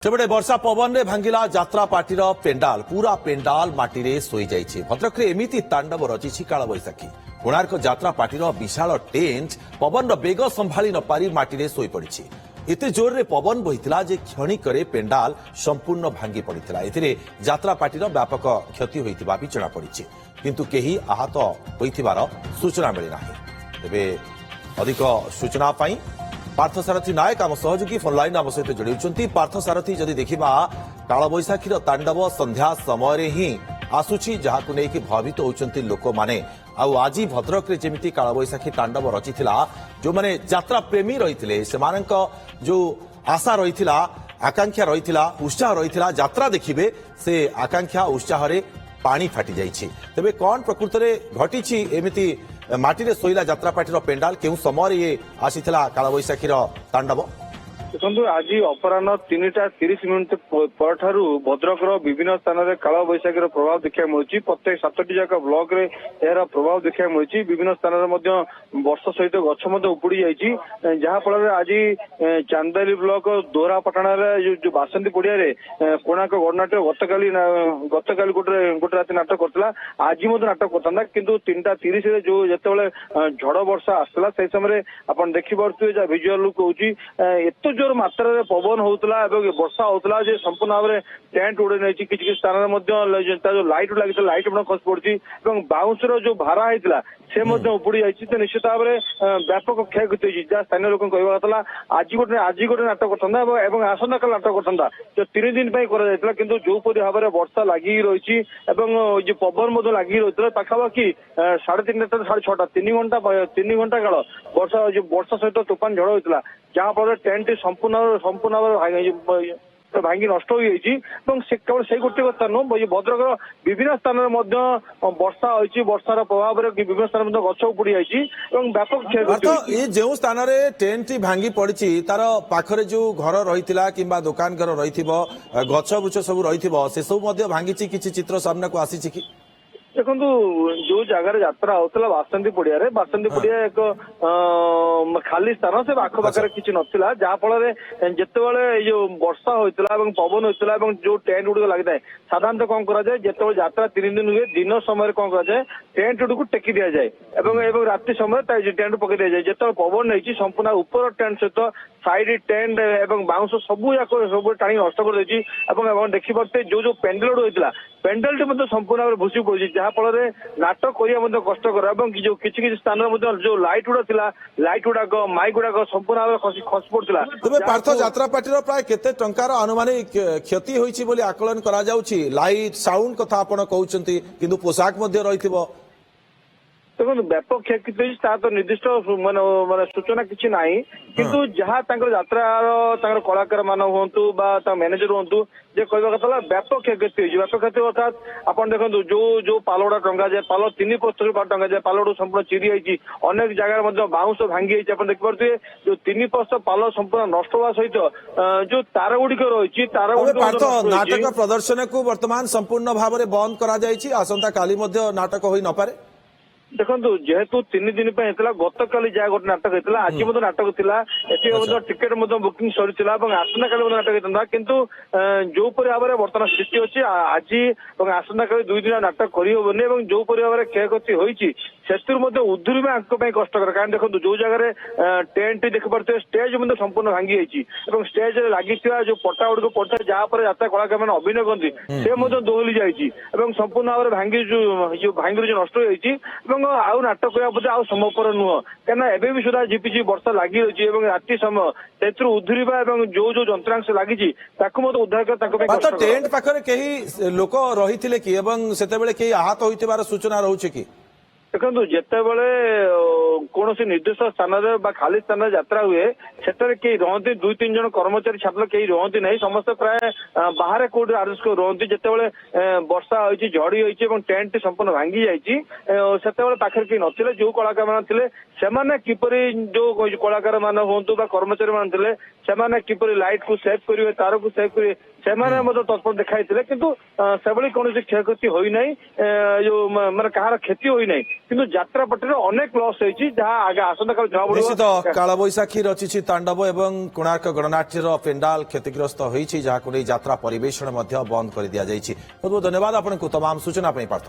सेपटे वर्षा पवन रे भांगिला यात्रा पार्टीर पेंडाल पूरा पेंडाल माटी रे सोई जाइछि। भद्रक रे एमिति तांडव रचिछि काल बैशाखी। कोणार्क यात्रा पार्टीर विशाल टेंट पवन बेग संभाली न पारी माटी रे सोई पड़िछि। एते जोर रे पवन बहिथिला जे क्षणिकरे पेंडाल संपूर्ण भांगी पड़िथिला। एथिरे यात्रा पार्टीर व्यापक क्षति होइतिबा भी जणा पड़िछि, किंतु केही आहत होइथिबार सूचना मिली नाही। तेबे अधिक सूचना पाई पार्थसारथी नायक आम सहयोगी फोनलाइन आम सहित जोड़ी। पार्थसारथी जदि देखा काल बैशाखीर तांडव संध्या समय ही आसुची, जहां नहीं भयभीत होती लोक मैंने। आज भद्रक जमी काल बैशाखी तांडव रची जो मैंने यात्रा प्रेमी रही से जो आशा रही आकांक्षा रही उत्साह रही यात्रा देखिए से आकांक्षा उत्साह पानी फाटी जाइछि। तेबे कौन प्रकृत में घटी एमिति माटी सोइला यात्रा पार्टीर पेंडाल केउ समय ये आसीथिला काल बैशाखीर तांडव? देखो आज अपराह 3:30 परठारु भद्रक विभिन्न स्थान में काल बैशाखी प्रभाव देखा मिलूँ। प्रत्येक 7टी जाक ब्लॉक रे यार प्रभाव देखा मिलूँ। विभिन्न स्थान में वर्ष सहित गछ उपुड़ी जाइए, जहाँफल आज चांदाली ब्लॉक दोहरापाटण जो बासंती पड़िया कोणार्क गणनाट्य गतकाली गोटे राति नाटक करता। आज नाटक करता किंतु 3:30 जो जिते झड़ वर्षा आसला से समय आप देखिपे भिजुआल कहूँ एत जोर मात्रा पवन होता वर्षा होता जे संपूर्ण भाव में टेंट उड़े नहीं। किसी स्थान में जो लाइट लगी लाइट खस पड़ी और बाउंसर जो भारा होता से उपुड़ी जाइए। तो निश्चित भाव में व्यापक क्षयक्षति होती जहाँ स्थानीय लोक कहवा आज गोटे नाटक करता आसंता काल नाटक करता जो 3 दिन किंतु जोपरी भाव में वर्षा लगी रही जो पवन लगी रही पाखापाखि 3:30 6:30 3 घंटा काल वर्षा सहित तूफान झड़ होता जहाँफल टेंट संपूर्ण भांगी नष्ट हो केवल से गोटे कथा नुह भद्रक विभिन्न स्थान में वर्षा होती वर्षार प्रभाव में विभिन्न स्थान में गछ उपुड़ी जाइए व्यापक क्षय। जो स्थान में टेंट भांगी पड़ी तार पाखरे जो घर रही कि दुकान घर रही गछ बुछ सब रही से सब भांगी किसी चित्र सामना को आसी कि देखो जो जगार यात्रा होता बासंती पड़िया एक खाली स्थान से आखपाखे किसी नाला जहाँफल जिते जो वर्षा होता पवन होता जो टेंट गुड़िक लगी था साधारणतः कौन कराए जिते यात्रा 3 दिन हुए दिन समय कौन कराए टेंट गुड़िक टेकी दि जाए राति समय टेंट पकई दि जाए। जिते पवन नहीं संपूर्ण ऊपर टेंट सहित साइड टेंट और बाउंस सब टाणी नष्ट कर देखिपे जो पेंडेल होता पेंडेल संपूर्ण भाव में भूसी पड़ी जहाँफल नाटक करने कष्टर जो किसी स्थान में जो लाइट गुड़ा लाइट गुड़ाक माइक गुड़ाक संपूर्ण भाव में खस पड़ा। तेज पार्थ यात्रा पार्टीर प्राय केते टंकार अनुमानिक क्षति होइछि बोली आकलन करा जाउछि? लाइट साउंड कथा आपण कहउछंती किंतु पोशाक मध्ये रहिथिबो। देखो व्यापक क्षयक्षति तो निर्दिष्ट माने सूचना किसी ना किंतु जहाँ यात्रार कलाकार मान हूँ मैनेजर हूँ जे कहवा कथा व्यापक क्षयक्षति व्यापक क्षति अर्थात आप देखो जो पालगुड़ा टंगा जाए पाल 3 पस्त टंगा जाए पालगुड़ा संपूर्ण चिरी जाइए अनेक जगह बाउंस भांगी जाइए। देखिपे जो 3 पस्त पाल संपूर्ण नष्ट होगा सहित जो तार गुड़िक रही तार नाटक प्रदर्शन को वर्तमान संपूर्ण भाव में बंद कर आसंता काली नाटक हो न पारे। देखो जेहेतु 3 दिन गतकाली जहाँ गोटे नाटक होता आज नाटक था टिकेट बुकिंग सरी आसंता काली नाटक होता किंतु जो भाव में बर्तमान स्थिति अच्छी आज और आसंता काली 2 दिन नाटक करहबनी जो भाव में क्षयक्षति होती उद्धुरीबा कष्टर कारण देखो जो जगह टेंट देखिपे स्टेज संपूर्ण भांगी जाइए स्टेज लगी जो पटा गुड़िक पड़ता है जहाँपर यात्रा कलाकार मैंने अभिनय करती से दोहली जाइए संपूर्ण भाव में भांगी जो भांगी जो नष्ट हो आउ नाटक करने आउ संभवपर नुह क्या एवं भी सुधा झिपिझिपि वर्षा लगी रही राति समय से उद्धुरीबा जो जंत्रांश लगी उद्धार कर टेंट पाखरे कई लोक रही कि से आहत होइतिबार सूचना रोचे कि? देखो जितेबले कौन निर्दिष्ट स्थान खाली स्थान यात्रा हुए से कई रहती 2-3 जन कर्मचारी छात्र कई रहती नहीं समस्त प्राय बाहर कौट आरएस रहती जितेबले वर्षा होती झड़ी होती टेंट संपूर्ण भांगी जाते पाखे कई नथिले जो कलाकार मैंने सेमाने किपरि जो कलाकार मान हूँ कर्मचारी मान सेमाने किपरि लाइट को सेव करेंगे तार को सेव करेंगे से तत्पर देखाई किंतु से कौन क्षयक्षति होना जो माने कहार क्षति होना କିନ୍ତୁ ଯାତ୍ରା ପାର୍ଟିର ଅନେକ ଲସ୍ ହେଇଛି ଯାହା ଆଗ ଆସନ୍ତାକାଲି ଜଣା ନିଶ୍ଚିତ ପଡିବ। କାଳବୈଶାଖୀ ରଚିଛି ତାଣ୍ଡବ ଏବଂ କୋଣାର୍କ ଗଣନାଟ୍ୟର ପେଣ୍ଡାଲ କ୍ଷତିଗ୍ରସ୍ତ ହୋଇଛି ଯାହାକୁ ନେଇ ଯାତ୍ରା ପରିବେଷଣ ମଧ୍ୟ ବନ୍ଦ କରି ଦିଆଯାଇଛି। ବହୁତ ବହୁତ ଧନ୍ୟବାଦ ଆପଣଙ୍କୁ ତମାମ ସୂଚନା ପାଇଁ ପାର୍ଥ।